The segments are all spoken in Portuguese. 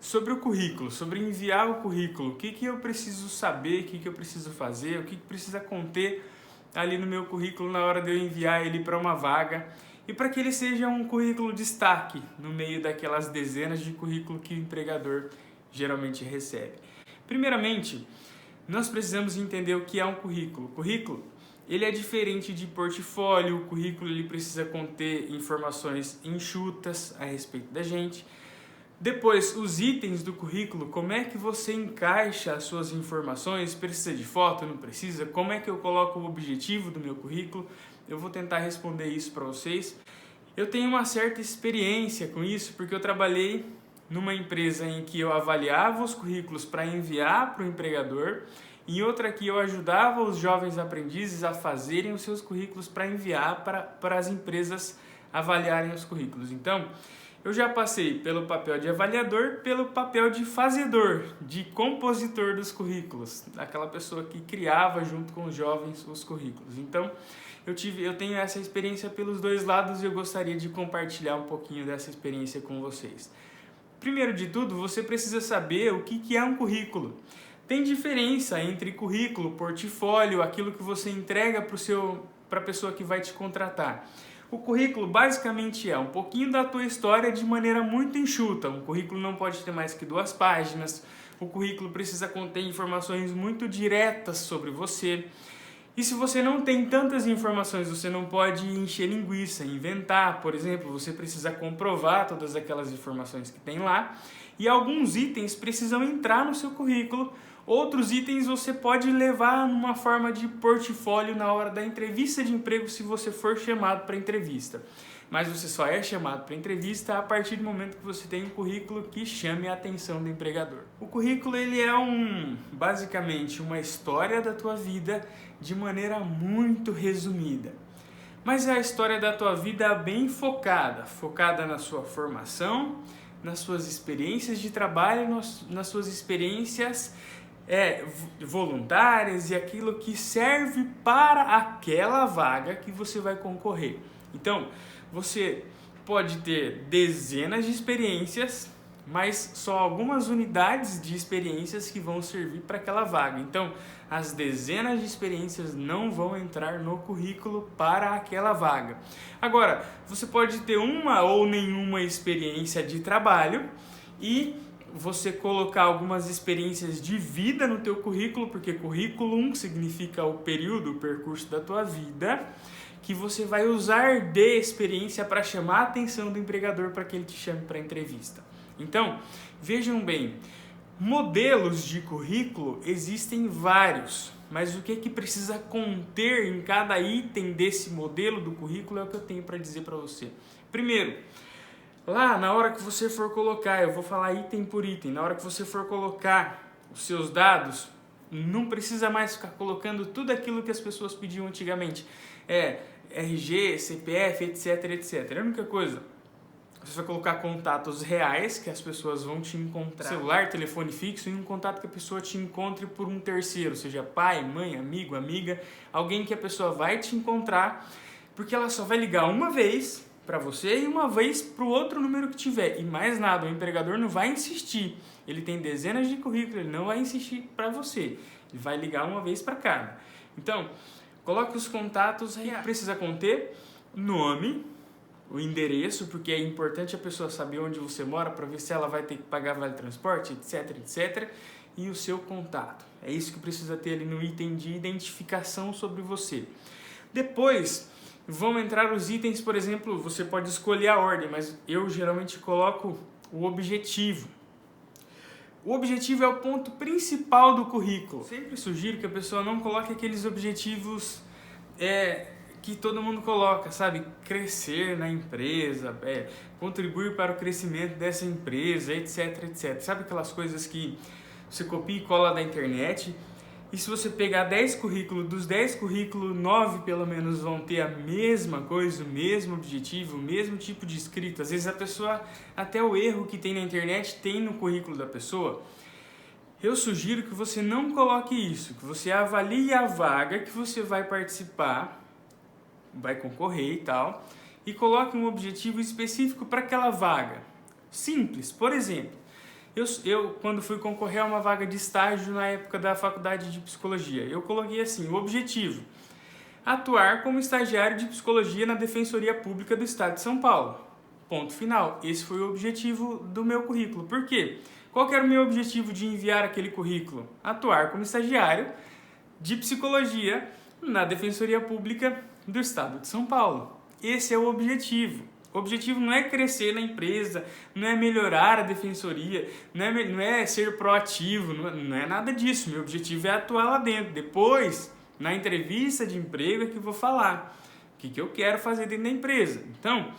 sobre o currículo, sobre enviar o currículo. O que eu preciso saber, o que eu preciso fazer, o que precisa conter ali no meu currículo na hora de eu enviar ele para uma vaga e para que ele seja um currículo destaque no meio daquelas dezenas de currículo que o empregador geralmente recebe. Primeiramente, nós precisamos entender o que é um currículo. O currículo, ele é diferente de portfólio. O currículo ele precisa conter informações enxutas a respeito da gente. Depois, os itens do currículo, como é que você encaixa as suas informações? Precisa de foto, não precisa? Como é que eu coloco o objetivo do meu currículo? Eu vou tentar responder isso para vocês. Eu tenho uma certa experiência com isso, porque eu trabalhei numa empresa em que eu avaliava os currículos para enviar para o empregador, em outra que eu ajudava os jovens aprendizes a fazerem os seus currículos para enviar para as empresas avaliarem os currículos. Então, eu já passei pelo papel de avaliador, pelo papel de fazedor, de compositor dos currículos, aquela pessoa que criava junto com os jovens os currículos. Então, eu tenho essa experiência pelos dois lados e eu gostaria de compartilhar um pouquinho dessa experiência com vocês. Primeiro de tudo, você precisa saber o que é um currículo. Tem diferença entre currículo, portfólio, aquilo que você entrega para a pessoa que vai te contratar. O currículo basicamente é um pouquinho da tua história de maneira muito enxuta. Um currículo não pode ter mais que 2 páginas. O currículo precisa conter informações muito diretas sobre você. E se você não tem tantas informações, você não pode encher linguiça, inventar. Por exemplo, você precisa comprovar todas aquelas informações que tem lá. E alguns itens precisam entrar no seu currículo. Outros itens você pode levar numa forma de portfólio na hora da entrevista de emprego se você for chamado para entrevista. Mas você só é chamado para entrevista a partir do momento que você tem um currículo que chame a atenção do empregador. O currículo ele é basicamente uma história da tua vida de maneira muito resumida. Mas é a história da tua vida bem focada na sua formação, nas suas experiências de trabalho, nas suas experiências voluntárias e aquilo que serve para aquela vaga que você vai concorrer. Então, você pode ter dezenas de experiências, mas só algumas unidades de experiências que vão servir para aquela vaga. Então, as dezenas de experiências não vão entrar no currículo para aquela vaga. Agora, você pode ter uma ou nenhuma experiência de trabalho e você colocar algumas experiências de vida no teu currículo, porque currículo significa o período, o percurso da tua vida, que você vai usar de experiência para chamar a atenção do empregador para que ele te chame para a entrevista. Então, vejam bem, modelos de currículo existem vários, mas o que precisa conter em cada item desse modelo do currículo é o que eu tenho para dizer para você. Primeiro, lá na hora que você for colocar, eu vou falar item por item, na hora que você for colocar os seus dados, não precisa mais ficar colocando tudo aquilo que as pessoas pediam antigamente. RG, CPF, etc, etc. A única coisa, você vai colocar contatos reais que as pessoas vão te encontrar, celular, telefone fixo, e um contato que a pessoa te encontre por um terceiro, seja pai, mãe, amigo, amiga, alguém que a pessoa vai te encontrar, porque ela só vai ligar uma vez para você e uma vez para o outro número que tiver, e mais nada. O empregador não vai insistir, ele tem dezenas de currículos, ele não vai insistir para você, ele vai ligar uma vez para cada. Então, coloque os contatos aí, precisa conter nome, o endereço, porque é importante a pessoa saber onde você mora para ver se ela vai ter que pagar vale transporte, etc, etc, e o seu contato. É isso que precisa ter ali no item de identificação sobre você. Depois, vão entrar os itens, por exemplo, você pode escolher a ordem, mas eu geralmente coloco o objetivo. O objetivo é o ponto principal do currículo. Sempre sugiro que a pessoa não coloque aqueles objetivos que todo mundo coloca, sabe? Crescer na empresa, contribuir para o crescimento dessa empresa, etc, etc. Sabe aquelas coisas que você copia e cola da internet? E se você pegar 10 currículos, dos 10 currículos, 9 pelo menos vão ter a mesma coisa, o mesmo objetivo, o mesmo tipo de escrita. Às vezes a pessoa, até o erro que tem na internet, tem no currículo da pessoa. Eu sugiro que você não coloque isso, que você avalie a vaga que você vai participar, vai concorrer e tal, e coloque um objetivo específico para aquela vaga. Simples, por exemplo, Quando fui concorrer a uma vaga de estágio na época da faculdade de psicologia, eu coloquei assim, o objetivo: atuar como estagiário de psicologia na Defensoria Pública do Estado de São Paulo. Ponto final. Esse foi o objetivo do meu currículo. Por quê? Qual que era o meu objetivo de enviar aquele currículo? Atuar como estagiário de psicologia na Defensoria Pública do Estado de São Paulo. Esse é o objetivo. O objetivo não é crescer na empresa, não é melhorar a defensoria, não é ser proativo, não é nada disso. Meu objetivo é atuar lá dentro. Depois, na entrevista de emprego, é que eu vou falar o que eu quero fazer dentro da empresa. Então,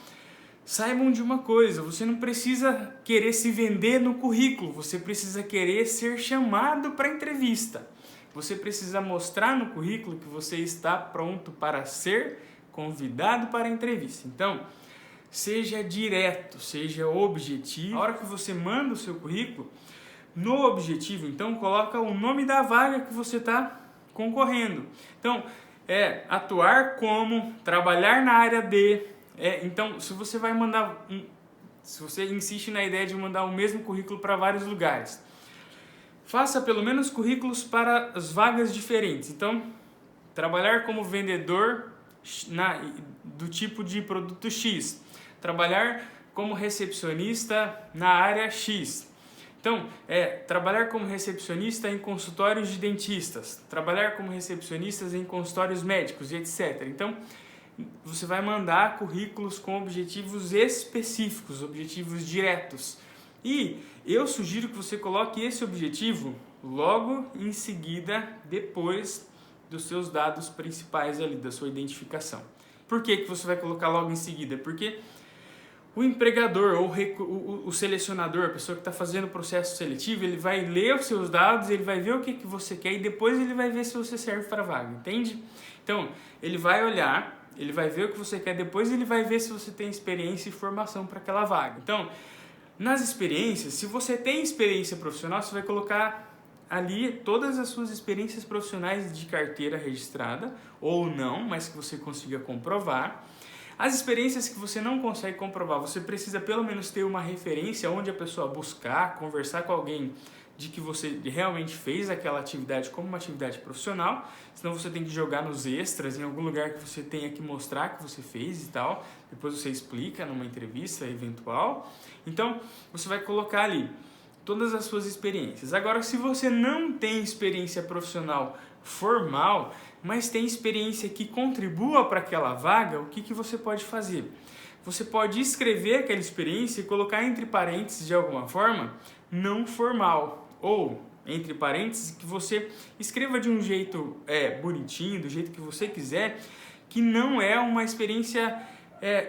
saibam de uma coisa: você não precisa querer se vender no currículo, você precisa querer ser chamado para a entrevista. Você precisa mostrar no currículo que você está pronto para ser convidado para a entrevista. Então, seja direto, seja objetivo. Na hora que você manda o seu currículo, no objetivo, então, coloca o nome da vaga que você está concorrendo. Então, atuar como, trabalhar na área de... Então, se você vai mandar... Se você insiste na ideia de mandar o mesmo currículo para vários lugares, faça pelo menos currículos para as vagas diferentes. Então, trabalhar como vendedor do tipo de produto X. Trabalhar como recepcionista na área X. Então, trabalhar como recepcionista em consultórios de dentistas. Trabalhar como recepcionistas em consultórios médicos, etc. Então, você vai mandar currículos com objetivos específicos, objetivos diretos. E eu sugiro que você coloque esse objetivo logo em seguida, depois dos seus dados principais ali, da sua identificação. Por que você vai colocar logo em seguida? Porque o empregador ou o selecionador, a pessoa que está fazendo o processo seletivo, ele vai ler os seus dados, ele vai ver o que você quer e depois ele vai ver se você serve para a vaga, entende? Então, ele vai olhar, ele vai ver o que você quer, depois ele vai ver se você tem experiência e formação para aquela vaga. Então, nas experiências, se você tem experiência profissional, você vai colocar ali todas as suas experiências profissionais de carteira registrada, ou não, mas que você consiga comprovar. As experiências que você não consegue comprovar, você precisa pelo menos ter uma referência onde a pessoa buscar, conversar com alguém de que você realmente fez aquela atividade como uma atividade profissional, senão você tem que jogar nos extras, em algum lugar que você tenha que mostrar que você fez e tal, depois você explica numa entrevista eventual. Então, você vai colocar ali todas as suas experiências. Agora, se você não tem experiência profissional formal, mas tem experiência que contribua para aquela vaga, o que você pode fazer? Você pode escrever aquela experiência e colocar entre parênteses de alguma forma, não formal. Ou, entre parênteses, que você escreva de um jeito bonitinho, do jeito que você quiser, que não é uma experiência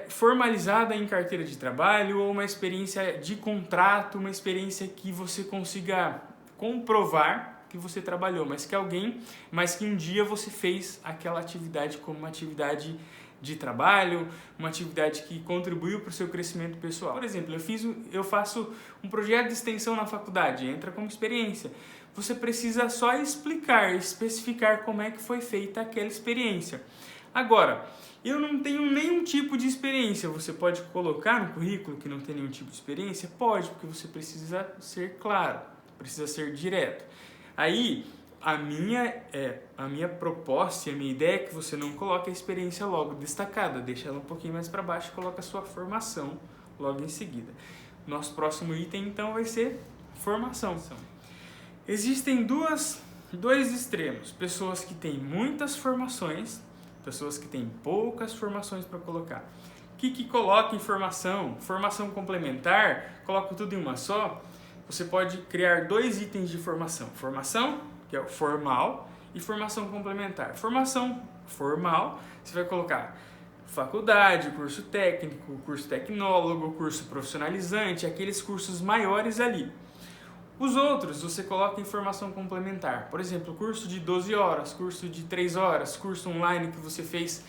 formalizada em carteira de trabalho ou uma experiência de contrato, uma experiência que você consiga comprovar que você trabalhou, mas que um dia você fez aquela atividade como uma atividade de trabalho, uma atividade que contribuiu para o seu crescimento pessoal. Por exemplo, eu faço um projeto de extensão na faculdade, entra como experiência. Você precisa só especificar como é que foi feita aquela experiência. Agora, eu não tenho nenhum tipo de experiência. Você pode colocar no currículo que não tem nenhum tipo de experiência? Pode, porque você precisa ser claro, precisa ser direto. Aí, a minha proposta e a minha ideia é que você não coloque a experiência logo destacada, deixa ela um pouquinho mais para baixo e coloca a sua formação logo em seguida. Nosso próximo item, então, vai ser formação. Existem dois extremos: pessoas que têm muitas formações, pessoas que têm poucas formações para colocar. O que coloca em formação? Formação complementar, coloca tudo em uma só. Você pode criar 2 itens de formação. Formação, que é o formal, e formação complementar. Formação formal, você vai colocar faculdade, curso técnico, curso tecnólogo, curso profissionalizante, aqueles cursos maiores ali. Os outros você coloca em formação complementar. Por exemplo, curso de 12 horas, curso de 3 horas, curso online que você fez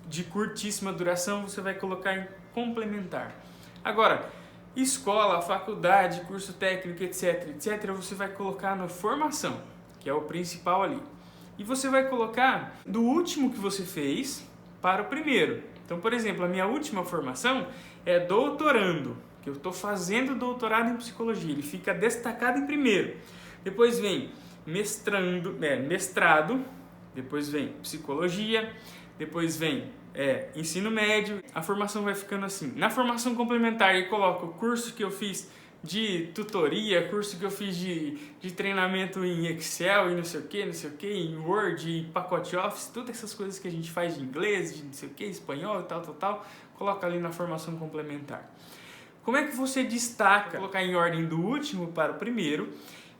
de curtíssima duração, você vai colocar em complementar. Agora, escola, faculdade, curso técnico, etc, você vai colocar na formação, que é o principal ali. E você vai colocar do último que você fez para o primeiro. Então, por exemplo, a minha última formação é doutorando. O que eu estou fazendo doutorado em psicologia, ele fica destacado em primeiro. Depois vem mestrado, depois vem psicologia, depois vem ensino médio. A formação vai ficando assim. Na formação complementar eu coloco o curso que eu fiz de tutoria, curso que eu fiz de treinamento em Excel e não sei o que, em Word, em pacote Office, todas essas coisas que a gente faz de inglês, de não sei o que, espanhol e tal, coloca ali na formação complementar. Como é que você destaca? Colocar em ordem do último para o primeiro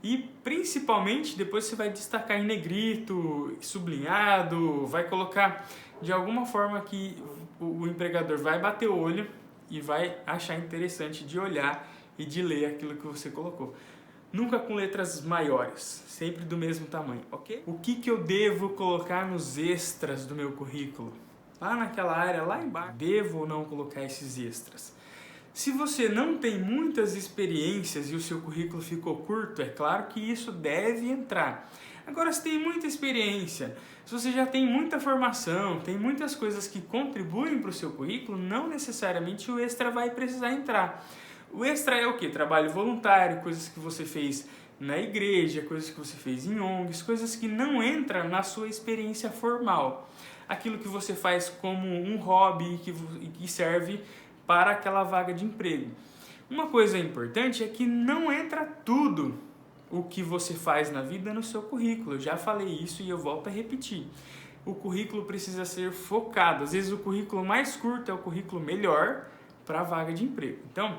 e principalmente depois você vai destacar em negrito, sublinhado, vai colocar de alguma forma que o empregador vai bater o olho e vai achar interessante de olhar e de ler aquilo que você colocou. Nunca com letras maiores, sempre do mesmo tamanho, ok? O que eu devo colocar nos extras do meu currículo? Lá naquela área, lá embaixo, devo ou não colocar esses extras? Se você não tem muitas experiências e o seu currículo ficou curto, é claro que isso deve entrar. Agora, se tem muita experiência, se você já tem muita formação, tem muitas coisas que contribuem para o seu currículo, não necessariamente o extra vai precisar entrar. O extra é o quê? Trabalho voluntário, coisas que você fez na igreja, coisas que você fez em ONGs, coisas que não entram na sua experiência formal. Aquilo que você faz como um hobby que serve para aquela vaga de emprego. Uma coisa importante é que não entra tudo o que você faz na vida no seu currículo. Eu já falei isso e eu volto a repetir. O currículo precisa ser focado. Às vezes o currículo mais curto é o currículo melhor para a vaga de emprego. Então,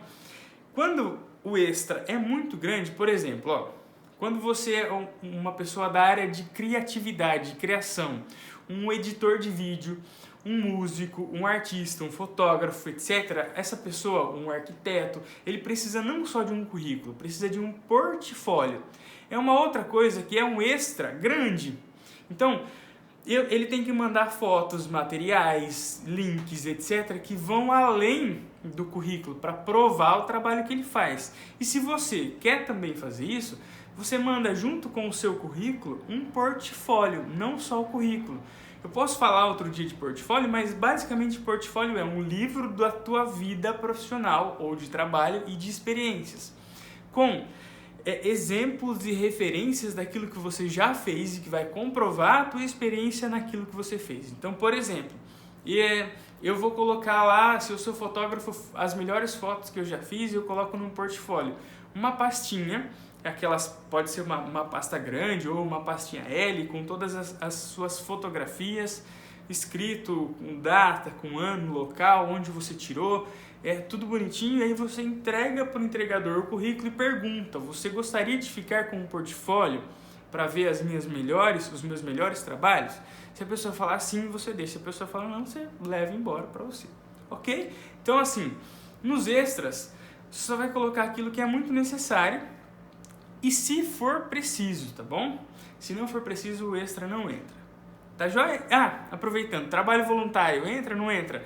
quando o extra é muito grande, por exemplo, quando você é uma pessoa da área de criatividade, de criação, um editor de vídeo, um músico, um artista, um fotógrafo, etc., essa pessoa, um arquiteto, ele precisa não só de um currículo, precisa de um portfólio. É uma outra coisa que é um extra grande. Então, ele tem que mandar fotos, materiais, links, etc., que vão além do currículo para provar o trabalho que ele faz. E se você quer também fazer isso, você manda junto com o seu currículo um portfólio, não só o currículo. Eu posso falar outro dia de portfólio, mas basicamente portfólio é um livro da tua vida profissional ou de trabalho e de experiências, com exemplos e referências daquilo que você já fez e que vai comprovar a tua experiência naquilo que você fez. Então, por exemplo, eu vou colocar lá, se eu sou fotógrafo, as melhores fotos que eu já fiz, eu coloco num portfólio. Uma pastinha, aquelas, pode ser uma pasta grande ou uma pastinha L, com todas as suas fotografias, escrito com data, com ano, local, onde você tirou, tudo bonitinho, e aí você entrega para o entregador o currículo e pergunta: você gostaria de ficar com um portfólio para ver os meus melhores trabalhos? Se a pessoa falar sim, você deixa. Se a pessoa falar não, você leva embora para você, ok? Então, assim, nos extras, você só vai colocar aquilo que é muito necessário e se for preciso, tá bom? Se não for preciso, o extra não entra. Tá joia? Aproveitando, trabalho voluntário, entra ou não entra?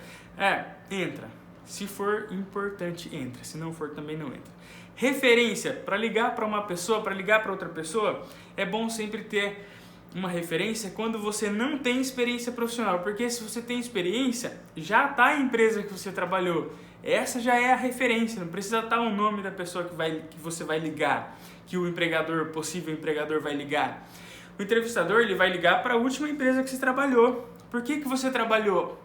Entra. Se for importante, entra. Se não for, também não entra. Referência, para ligar para uma pessoa, para ligar para outra pessoa, é bom sempre ter uma referência quando você não tem experiência profissional, porque se você tem experiência, já está a empresa que você trabalhou. Essa já é a referência, não precisa estar o nome da pessoa que você vai ligar, que o possível empregador vai ligar. O entrevistador, ele vai ligar para a última empresa que você trabalhou. Por que você trabalhou?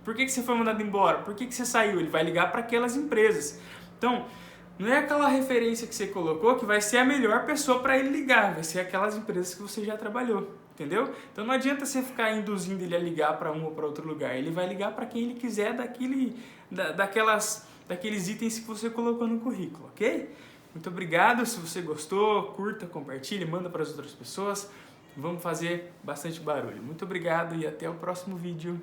Por que você foi mandado embora? Por que você saiu? Ele vai ligar para aquelas empresas. Então, não é aquela referência que você colocou que vai ser a melhor pessoa para ele ligar, vai ser aquelas empresas que você já trabalhou, entendeu? Então não adianta você ficar induzindo ele a ligar para um ou para outro lugar, ele vai ligar para quem ele quiser daqueles itens que você colocou no currículo, ok? Muito obrigado, se você gostou, curta, compartilhe, manda para as outras pessoas, vamos fazer bastante barulho. Muito obrigado e até o próximo vídeo.